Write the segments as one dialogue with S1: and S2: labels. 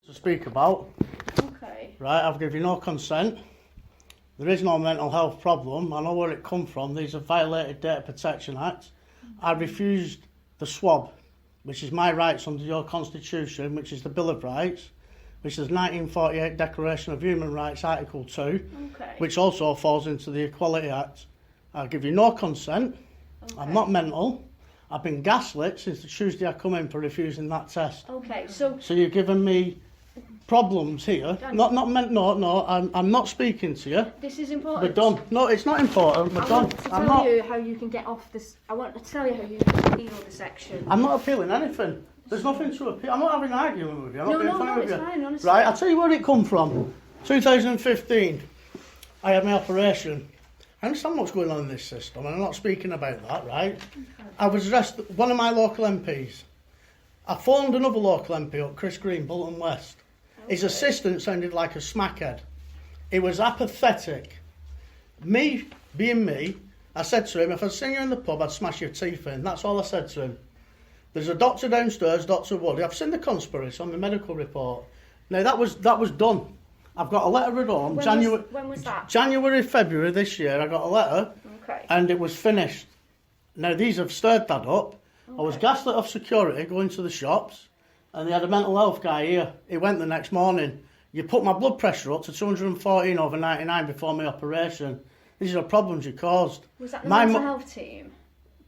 S1: to speak about.
S2: Okay.
S1: Right, I've given you no consent. There is no mental health problem. I know where it come from. These have violated Data Protection Act. I refused the swab, which is my rights under your constitution, which is the Bill of Rights, which is 1948 Declaration of Human Rights, Article 2,
S2: Okay.
S1: which also falls into the Equality Act. I'll give you no consent.
S2: Okay.
S1: I'm not mental. I've been gaslit since the Tuesday I come in for refusing that test.
S2: Okay, so
S1: So you're giving me problems here.
S2: Daniel.
S1: I'm not speaking to you.
S2: this is important.
S1: We're done. No, it's not important. We're
S2: I
S1: done.
S2: want to
S1: I'm
S2: tell
S1: not.
S2: you how you can get off this. I want to tell you how you can appeal the section.
S1: I'm not appealing anything. There's nothing to appeal. I'm not having an argument with you. I'm not being funny with
S2: it's
S1: you.
S2: fine, honestly.
S1: Right, I'll tell you where it come from. 2015, I had my operation. I understand what's going on in this system, and I'm not speaking about that, right? I was arrested, one of my local MPs. I phoned another local MP up, Chris Green, Bolton West. His assistant sounded like a smackhead. He was apathetic. Me, being me, I said to him, if I'd seen you in the pub, I'd smash your teeth in. That's all I said to him. There's a doctor downstairs, Dr. Woody. I've seen the conspiracy on the medical report. Now, that was done. I've got a letter at home.
S2: When was that?
S1: January, February this year, I got a letter,
S2: Okay.
S1: and it was finished. Now, these have stirred that up. I was
S2: Okay.
S1: gaslit off security going to the shops, and they had a mental health guy here. He went the next morning. You put my blood pressure up to 214 over 99 before my operation. These are problems you caused.
S2: Was that the
S1: My
S2: mental
S1: mo-
S2: health team?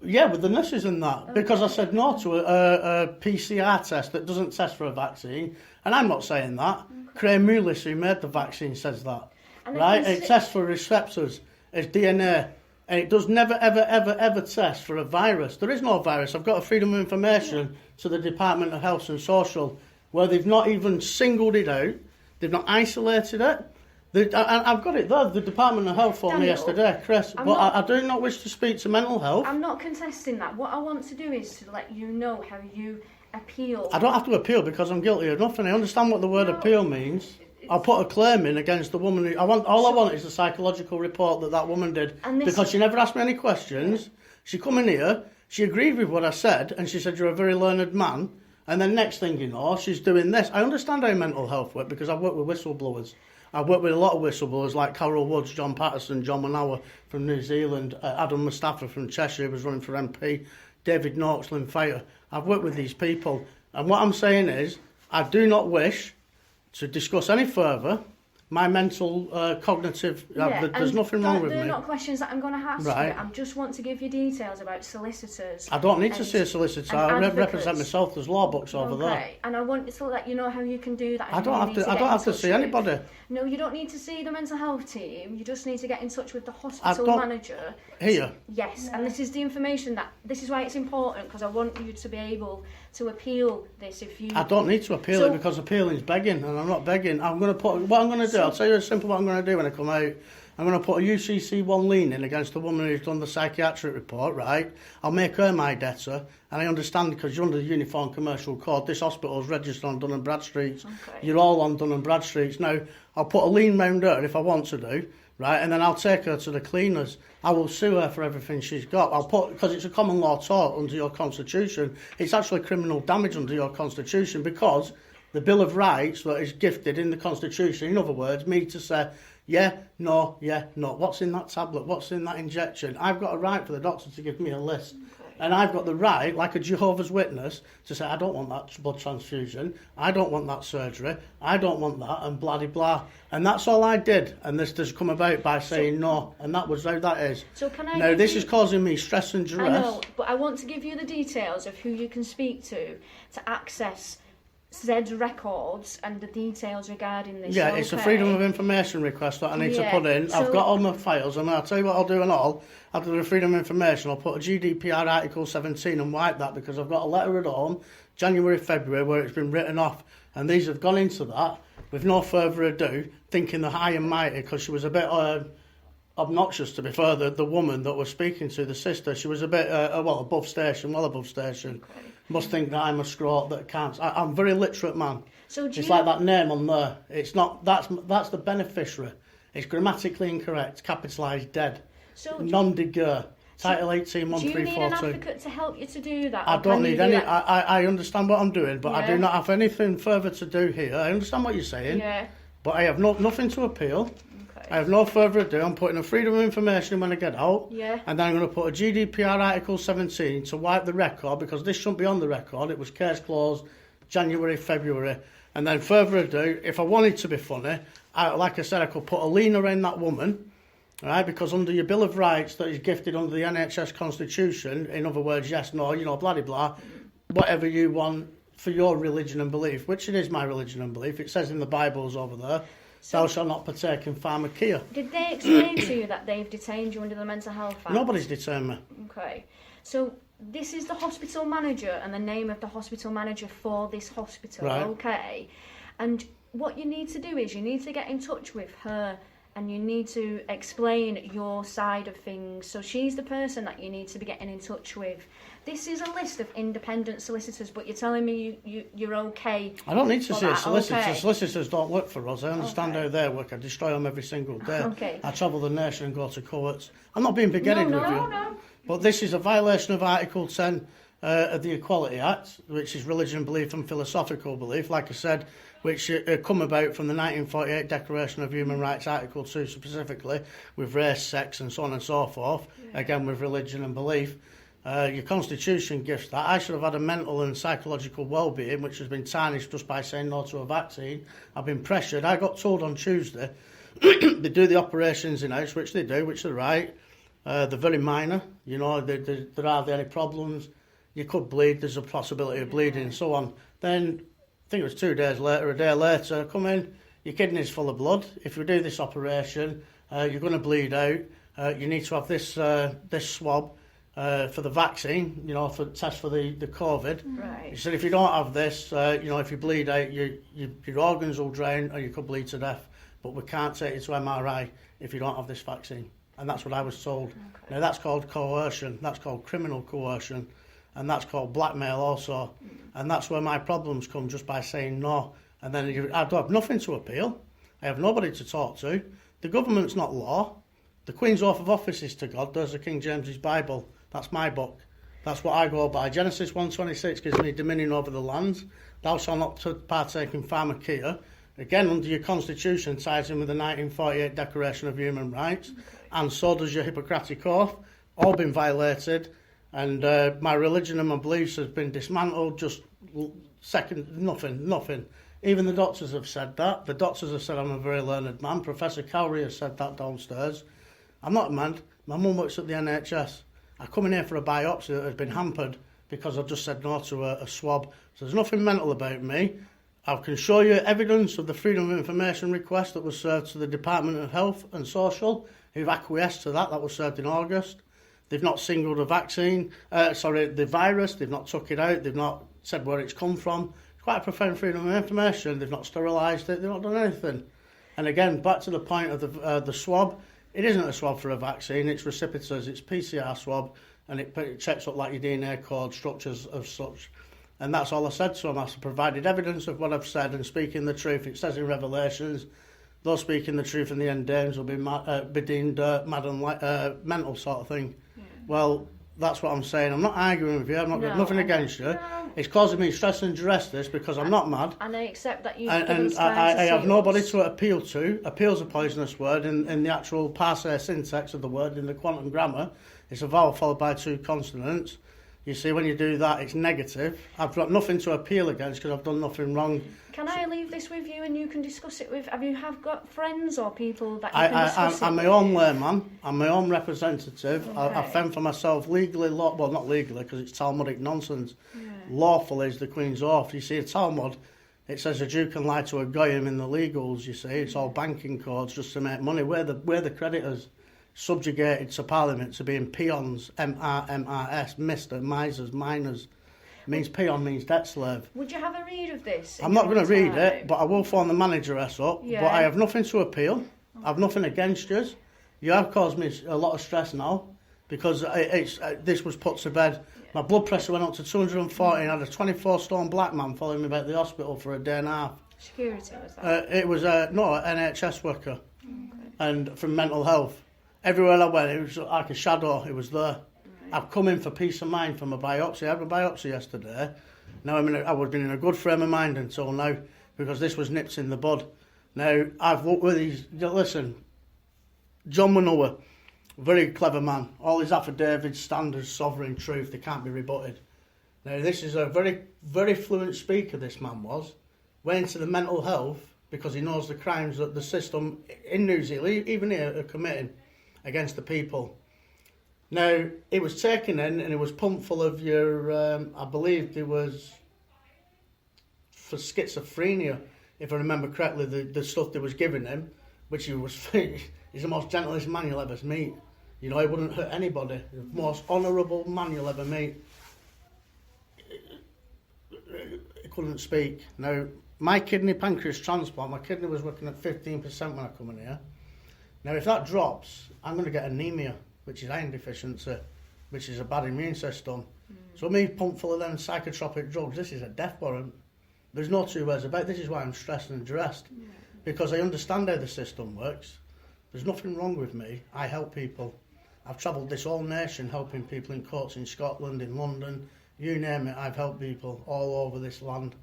S1: Yeah, with the nurses and that, because I said no to a PCR test that doesn't test for a vaccine, and I'm not saying that. Craig Mullis, who made the vaccine, says that.
S2: And
S1: Right?
S2: then
S1: It tests for receptors, it's DNA, and it does never, ever, ever, ever test for a virus. There is no virus. I've got a freedom of information to the Department of Health and Social, where they've not even singled it out, they've not isolated it. I've got it there, the Department of Health phoned me
S2: Daniel,
S1: yesterday, Chris,
S2: I'm
S1: but
S2: not-
S1: I do not wish to speak to mental health.
S2: I'm not contesting that. What I want to do is to let you know how you appeal.
S1: I don't have to appeal because I'm guilty of nothing. I understand what the word
S2: No,
S1: appeal means. I'll put a claim in against the woman who... I want is a psychological report that woman did.
S2: And this-
S1: Because she never asked me any questions. She come in here, she agreed with what I said, and she said, you're a very learned man. And then next thing you know, she's doing this. I understand how mental health works because I've worked with whistleblowers. I've worked with a lot of whistleblowers like Carol Woods, John Patterson, John Manawer from New Zealand, Adam Mustafa from Cheshire, who was running for MP, David Noakes, Lynn Fighter. I've worked with these people. And what I'm saying is, I do not wish to discuss any further my mental, cognitive... there's
S2: and
S1: nothing wrong with
S2: they're
S1: me.
S2: not questions that I'm going to ask
S1: Right.
S2: you. I just want to give you details about solicitors.
S1: I don't need to
S2: and-
S1: see a solicitor.
S2: and
S1: I represent
S2: advocates.
S1: myself. There's law books over there.
S2: Okay, and I want to let you know how you can do that.
S1: I
S2: if
S1: don't
S2: you
S1: have
S2: need
S1: to. I
S2: get
S1: don't
S2: in
S1: have to
S2: touch
S1: see
S2: with-
S1: anybody.
S2: No, you don't need to see the mental health team. You just need to get in touch with the hospital
S1: don't-
S2: manager.
S1: Here.
S2: Yes, and this is the information this is why it's important, because I want you to be able to appeal this if you...
S1: I don't need to appeal
S2: So-
S1: it because appealing's begging, and I'm not begging. I'm going to put what I'm going to do. I'll tell you a simple what I'm going to do when I come out. I'm going to put a UCC1 lien in against the woman who's done the psychiatric report, right? I'll make her my debtor, and I understand because you're under the Uniform Commercial Code. This hospital's registered on Dun and Bradstreets.
S2: Okay.
S1: You're all on Dun and Bradstreets. Now, I'll put a lien round her if I want to do, right? And then I'll take her to the cleaners. I will sue her for everything she's got. I'll put, because it's a common law tort under your constitution, it's actually criminal damage under your constitution because the Bill of Rights that is gifted in the constitution, in other words, me to say, yeah, no, what's in that tablet, what's in that injection? I've got a right for the doctor to give me a list. And I've got the right, like a Jehovah's Witness, to say, I don't want that blood transfusion, I don't want that surgery, I don't want that, and blah-de-blah. And that's all I did. And this has come about by saying no. And that was how that is.
S2: So can I
S1: Now,
S2: give
S1: this
S2: you-
S1: is causing me stress and duress.
S2: I know, but I want to give you the details of who you can speak to access Zed's records and the details regarding this.
S1: Yeah, it's a Freedom of Information request that I need to put in.
S2: so-
S1: I've got all my files, and I'll tell you what I'll do and all. After the Freedom of Information, I'll put a GDPR Article 17 and wipe that because I've got a letter at home, January, February, where it's been written off. And these have gone into that with no further ado, thinking they're high and mighty because she was a bit obnoxious, to be fair. The woman that was speaking to, the sister, she was a bit, above station.
S2: Okay.
S1: Must think that I'm a scrot that can't. I'm a very literate man.
S2: So do
S1: It's
S2: you
S1: like that name on there. It's not. That's the beneficiary. It's grammatically incorrect. Capitalised dead.
S2: So
S1: Non de guerre. Title 18,
S2: Do you need an
S1: 1342.
S2: advocate to help you to do that?
S1: I
S2: or
S1: don't
S2: can you
S1: need
S2: do
S1: any.
S2: that?
S1: I understand what I'm doing, but I do
S2: Yeah.
S1: not have anything further to do here. I understand what you're saying,
S2: Yeah.
S1: but I have nothing to appeal.
S2: Okay.
S1: I have no further ado. I'm putting a freedom of information when I get out.
S2: Yeah.
S1: And then I'm going to put a GDPR Article 17 to wipe the record, because this shouldn't be on the record. It was case closed January, February. And then further ado, if I wanted to be funny, like I said, I could put a lien around that woman, right? Because under your Bill of Rights that is gifted under the NHS Constitution, in other words, yes, no, blah, blah, blah, whatever you want for your religion and belief, which it is my religion and belief. It says in the Bibles over there, thou shalt not partake in pharmakia.
S2: Did they explain to you that they've detained you under the Mental Health Act?
S1: Nobody's detained me.
S2: Okay. So this is the hospital manager and the name of the hospital manager for this hospital,
S1: Right.
S2: okay? And what you need to do is you need to get in touch with her and you need to explain your side of things. So she's the person that you need to be getting in touch with. This is a list of independent solicitors, but you're telling me you're okay.
S1: I don't need to
S2: for
S1: see a
S2: that,
S1: solicitor.
S2: okay.
S1: Solicitors don't work for us. I understand
S2: Okay.
S1: how they work. I destroy them every single day.
S2: Okay.
S1: I travel the nation and go to courts. I'm not being big-headed with you.
S2: No.
S1: But this is a violation of Article 10 of the Equality Act, which is religion, belief and philosophical belief, like I said, which come about from the 1948 Declaration of Human Rights, Article 2 specifically, with race, sex and so on and so forth, again with religion and belief. Your constitution gives that. I should have had a mental and psychological well-being, which has been tarnished just by saying no to a vaccine. I've been pressured. I got told on Tuesday they do the operations in-house, which they do, which they're right. They're very minor. There are any problems. You could bleed. There's a possibility of bleeding and so on. Then, I think it was 2 days later, a day later, come in, your kidney's full of blood. If we do this operation, you're going to bleed out. You need to have this swab for the vaccine, for test for the COVID.
S2: Right.
S1: He said if you don't have this, if you bleed out, your organs will drain or you could bleed to death. But we can't take you to MRI if you don't have this vaccine. And that's what I was told.
S2: Okay.
S1: Now that's called coercion. That's called criminal coercion. And that's called blackmail also. And that's where my problems come, just by saying no. And then I have nothing to appeal. I have nobody to talk to. The government's not law. The Queen's oath of office is to God. There's the King James's Bible. That's my book. That's what I go by. Genesis 1:26 gives me dominion over the land. Thou shalt not partake in pharmakia. Again, under your constitution, ties in with the 1948 Declaration of Human Rights. And so does your Hippocratic Oath. All been violated. And my religion and my beliefs has been dismantled. Just nothing. Even the doctors have said that. The doctors have said I'm a very learned man. Professor Cowrie has said that downstairs. I'm not mad. My mum works at the NHS. I come in here for a biopsy that has been hampered because I've just said no to a swab. So there's nothing mental about me. I can show you evidence of the Freedom of Information request that was served to the Department of Health and Social, who've acquiesced to that. That was served in August. They've not singled a the virus. They've not took it out. They've not said where it's come from. It's quite a profound freedom of information. They've not sterilised it. They've not done anything. And again, back to the point of the swab. It isn't a swab for a vaccine. It's recipients. It's PCR swab, and it checks up like your DNA code, structures of such. And that's all I said to them. I provided evidence of what I've said and speaking the truth. It says in Revelations, those speaking the truth in the end days will be deemed mad and mental sort of thing. Yeah. Well, that's what I'm saying. I'm not arguing with you. I'm not got nothing against you. No. It's causing me stress and duress, this, because I'm not mad.
S2: And I accept that you.
S1: And I have nobody to appeal to. Appeal's a poisonous word in the actual parsec syntax of the word, in the quantum grammar. It's a vowel followed by two consonants. You see, when you do that, it's negative. I've got nothing to appeal against because I've done nothing wrong.
S2: Can I leave this with you and you can discuss it with... Have you got friends or people that you can discuss it with?
S1: I'm my own layman. I'm my own representative. Okay. I fend for myself legally, well, not legally because it's Talmudic nonsense. Yeah. Lawful is the Queen's Oath. You see, a Talmud, it says a Jew can lie to a goyim in the legals, you see. It's all banking codes just to make money. We're the creditors. Subjugated to Parliament to being peons, M-R-M-R-S, Mr, misers, miners. Means peon means debt slave.
S2: Would you have a read of this?
S1: I'm not going to read it, but I will phone the manageress up.
S2: Yeah.
S1: But I have nothing to appeal. Okay. I have nothing against you. You have caused me a lot of stress now because this was put to bed. Yeah. My blood pressure went up to 240 and I had a 24-stone black man following me back to the hospital for a day and a half.
S2: Security was that?
S1: It was an NHS worker. Okay. And from mental health. Everywhere I went, it was like a shadow. It was there. I've come in for peace of mind for my biopsy. I had my biopsy yesterday. Now I would have been in a good frame of mind until now, because this was nipped in the bud. Now, I've worked with these... Listen, John Manoa, very clever man. All his affidavits stand as sovereign truth. They can't be rebutted. Now, this is a very, very fluent speaker, this man was. Went into the mental health because he knows the crimes that the system in New Zealand, even here, are committing against the people. Now, it was taken in and it was pumped full of your... I believe it was for schizophrenia, if I remember correctly, the stuff they was giving him, which he was... He's the most gentlest man you'll ever meet. You know, he wouldn't hurt anybody. The most honourable man you'll ever meet. He couldn't speak. Now, my kidney pancreas transplant, my kidney was working at 15% when I come in here. Now, if that drops, I'm going to get anemia, which is iron deficiency, which is a bad immune system. So me pumped full of them psychotropic drugs, this is a death warrant. There's no two ways about it. This is why I'm stressed and dressed. Because I understand how the system works. There's nothing wrong with me. I help people. I've travelled this whole nation helping people in courts in Scotland, in London, you name it. I've helped people all over this land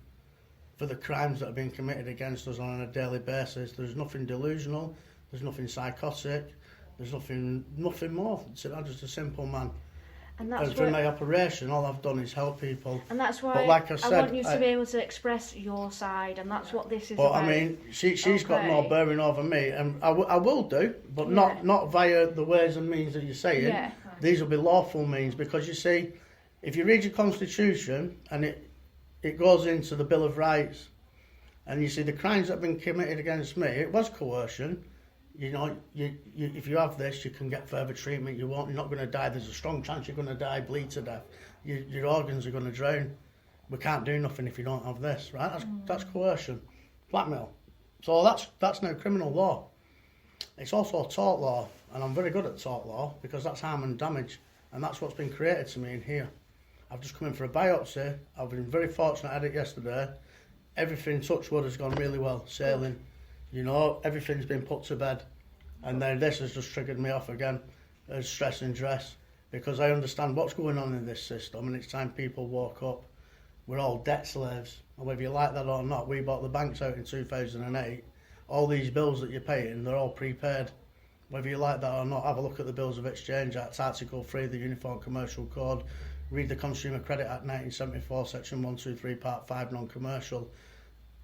S1: for the crimes that have been committed against us on a daily basis. There's nothing delusional. There's nothing psychotic. There's nothing more. I'm just a simple man.
S2: And that's
S1: for my operation, all I've done is help people.
S2: And that's why
S1: but like I
S2: want you to be able to express your side, and that's what this is about.
S1: But I mean, she's got no bearing over me, and I will do, but not via the ways and means that you're saying.
S2: Yeah.
S1: These will be lawful means, because you see, if you read your constitution and it goes into the Bill of Rights, and you see the crimes that have been committed against me, it was coercion. You know, if you have this, you can get further treatment. You're not going to die. There's a strong chance you're going to die, bleed to death. Your organs are going to drown. We can't do nothing if you don't have this, right? That's coercion, blackmail. So that's now criminal law. It's also tort law, and I'm very good at tort law because that's harm and damage, and that's what's been created to me in here. I've just come in for a biopsy. I've been very fortunate. I had it yesterday. Everything, touch wood, has gone really well. Sailing. You know, everything's been put to bed, and then this has just triggered me off again as stress and dress, because I understand what's going on in this system, and it's time people woke up. We're all debt slaves, and whether you like that or not, we bought the banks out in 2008. All these bills that you're paying, they're all prepaid. Whether you like that or not, have a look at the Bills of Exchange Act, Article 3, the Uniform Commercial Code, read the Consumer Credit Act 1974, Section 123, Part 5, non-commercial.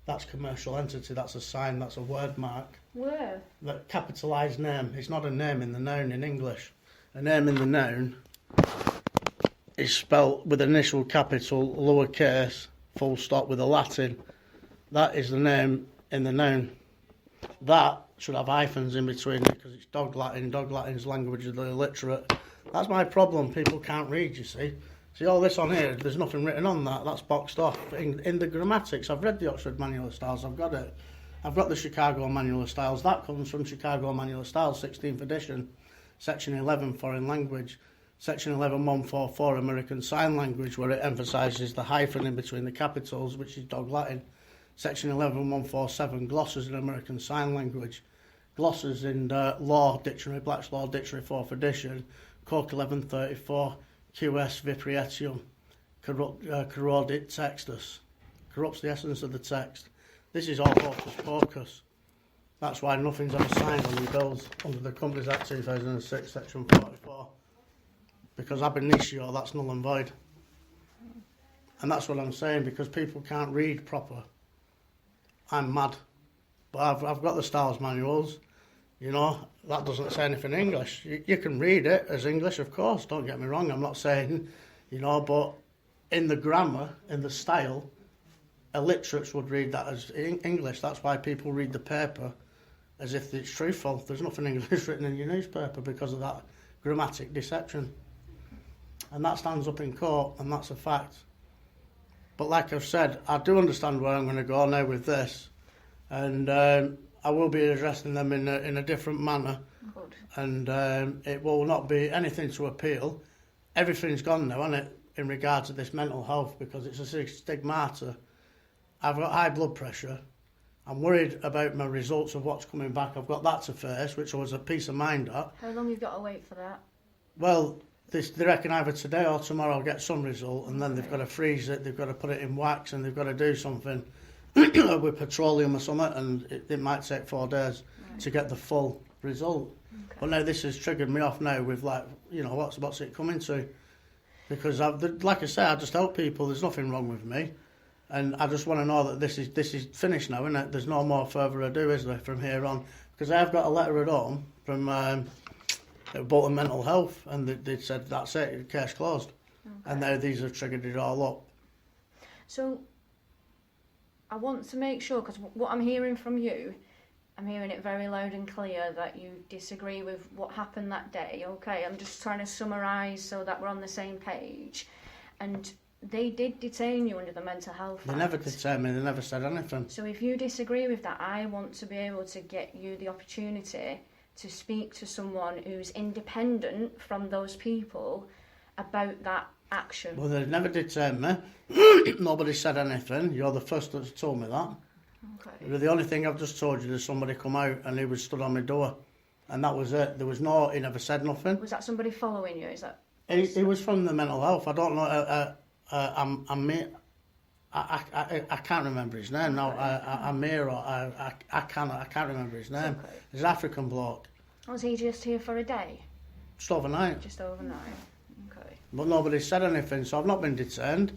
S1: That's commercial entity, that's a sign, that's a word mark.
S2: Where?
S1: That capitalised name. It's not a name in the noun in English. A name in the noun is spelt with initial capital, lowercase, full stop with a Latin. That is the name in the noun. That should have hyphens in between it because it's dog Latin. Dog Latin's language of the illiterate. That's my problem. People can't read, you see. See, all this on here, there's nothing written on that. That's boxed off. In the grammatics, I've read the Oxford Manual of Styles. I've got it. I've got the Chicago Manual of Styles. That comes from Chicago Manual of Styles, 16th edition. Section 11, Foreign Language. Section 11.144, American Sign Language, where it emphasises the hyphen in between the capitals, which is dog Latin. Section 11.147, Glosses in American Sign Language. Glosses in Law Dictionary, Black's Law Dictionary, 4th edition. Cork 1134. QS viprietium, corrodit textus, corrupts the essence of the text. This is all hocus pocus. That's why nothing's ever signed on your bills under the Companies Act 2006, Section 44. Because ab initio, that's null and void. And that's what I'm saying, because people can't read proper. I'm mad. But I've got the Styles manuals. You know, that doesn't say anything in English. You can read it as English, of course, don't get me wrong. I'm not saying, you know, but in the grammar, in the style, illiterates would read that as English. That's why people read the paper as if it's truthful. There's nothing English written in your newspaper because of that grammatic deception. And that stands up in court, and that's a fact. But like I've said, I do understand where I'm going to go now with this. And I will be addressing them in a different manner.
S2: Good.
S1: And it will not be anything to appeal. Everything's gone now, hasn't it, in regards to this mental health, because it's a stigmata. I've got high blood pressure. I'm worried about my results of what's coming back. I've got that to face, which I was a peace of mind at.
S2: How long have you got to wait for that?
S1: Well, they reckon either today or tomorrow I'll get some result, and then they've got to freeze it, they've got to put it in wax, and they've got to do something with petroleum or something, and it might take 4 days to get the full result.
S2: Okay.
S1: But now this has triggered me off now with, like, you know, what's it coming to? Because like I say, I just help people. There's nothing wrong with me, and I just want to know that this is finished now, isn't it? There's no more further ado, is there, from here on? Because I have got a letter at home from Bolton Mental Health, and they said that's it, case closed.
S2: Okay.
S1: And now these have triggered it all up.
S2: So I want to make sure, because what I'm hearing from you, I'm hearing it very loud and clear that you disagree with what happened that day. Okay, I'm just trying to summarise so that we're on the same page. And they did detain you under the Mental Health Act.
S1: They never detained me, they never said anything.
S2: So if you disagree with that, I want to be able to get you the opportunity to speak to someone who's independent from those people about that action.
S1: Well, they never detained me. Nobody said anything. You're the first that's told me that.
S2: Okay.
S1: The only thing I've just told you is somebody come out and he was stood on my door. And that was it. There was no, he never said nothing.
S2: Was that somebody following you? Is that?
S1: He was from the mental health. I don't know. I can't remember his name now. Amir, or I can't remember his name.
S2: Okay.
S1: He's an African bloke.
S2: Was he just here for a day?
S1: Just overnight.
S2: Just overnight. Okay.
S1: But nobody said anything, so I've not been detained.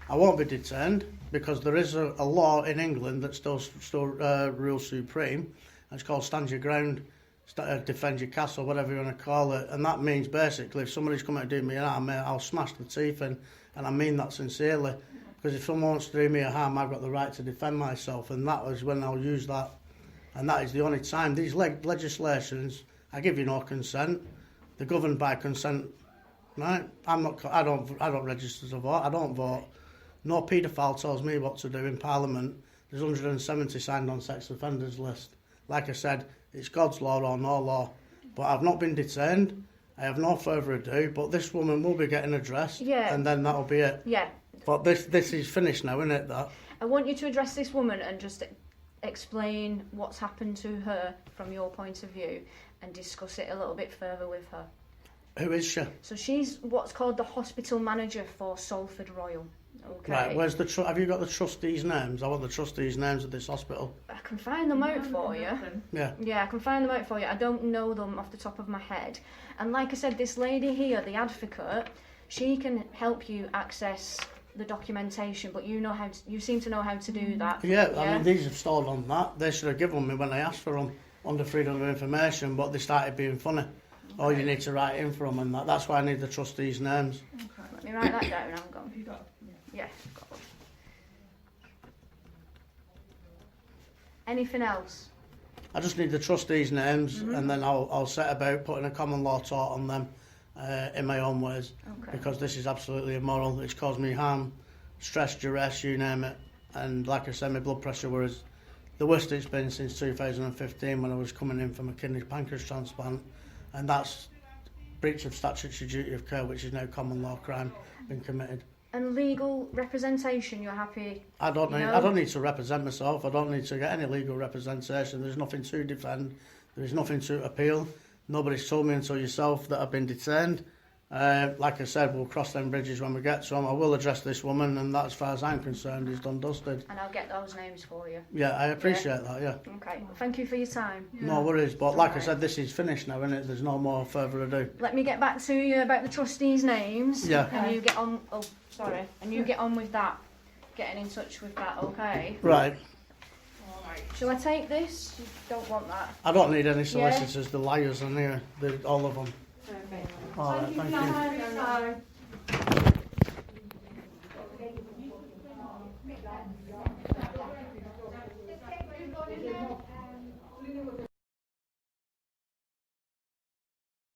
S1: I won't be detained because there is a law in England that still rules supreme. It's called stand your ground, defend your castle, whatever you want to call it. And that means basically if somebody's coming to do me an harm, I'll smash the teeth in. And I mean that sincerely. Because if someone wants to do me a harm, I've got the right to defend myself. And that is when I'll use that. And that is the only time. These legislations, I give you no consent. They're governed by consent. Right? I don't register to vote. I don't vote. No paedophile tells me what to do in Parliament. There's 170 signed on sex offenders list. Like I said, it's God's law or no law. But I've not been detained. I have no further ado. But this woman will be getting addressed.
S2: Yeah.
S1: And then that'll be it.
S2: Yeah.
S1: But this is finished now, isn't it? That.
S2: I want you to address this woman and just explain what's happened to her from your point of view and discuss it a little bit further with her.
S1: Who is she?
S2: So she's what's called the hospital manager for Salford Royal. Okay.
S1: Right, where's the have you got the trustees' names? I want the trustees' names of this hospital.
S2: I can find them out for you.
S1: Yeah.
S2: Yeah, I can find them out for you. I don't know them off the top of my head. And like I said, this lady here, the advocate, she can help you access the documentation, but you seem to know how to do that.
S1: Yeah, I mean, these have stalled on that. They should have given me when I asked for them under freedom of information, but they started being funny. Okay. Oh, you need to write in for them and that. That's why I need the trustees' names.
S2: Okay, let me write that down. I've got.
S3: You got?
S2: Yeah, I've got one. Anything else?
S1: I just need the trustees' names, and then I'll set about putting a common law tort on them in my own ways.
S2: Okay.
S1: Because this is absolutely immoral. It's caused me harm, stress, duress, you name it. And like I said, my blood pressure was the worst it's been since 2015 when I was coming in from a kidney pancreas transplant. And that's breach of statutory duty of care, which is now common law crime, been committed.
S2: And legal representation, you're happy?
S1: I don't need to represent myself. I don't need to get any legal representation. There's nothing to defend. There's nothing to appeal. Nobody's told me until yourself that I've been detained. Like I said, we'll cross them bridges when we get to them. I will address this woman, and that, as far as I'm concerned, is done dusted.
S2: And I'll get those names for you.
S1: Yeah, I appreciate that, yeah.
S2: Okay, well, thank you for your time.
S3: Yeah.
S1: No worries, but like I said, this is finished now, isn't it? There's no more further ado.
S2: Let me get back to you about the trustees' names.
S1: Yeah.
S2: And you get on. Oh, sorry. And you get on with that. Getting in touch with that. Okay.
S1: Right.
S2: Alright. Shall I take this? You don't want that.
S1: I don't need any solicitors. The liars are here. All of them.
S2: Perfect.
S1: All right, thank you.
S3: Thank you.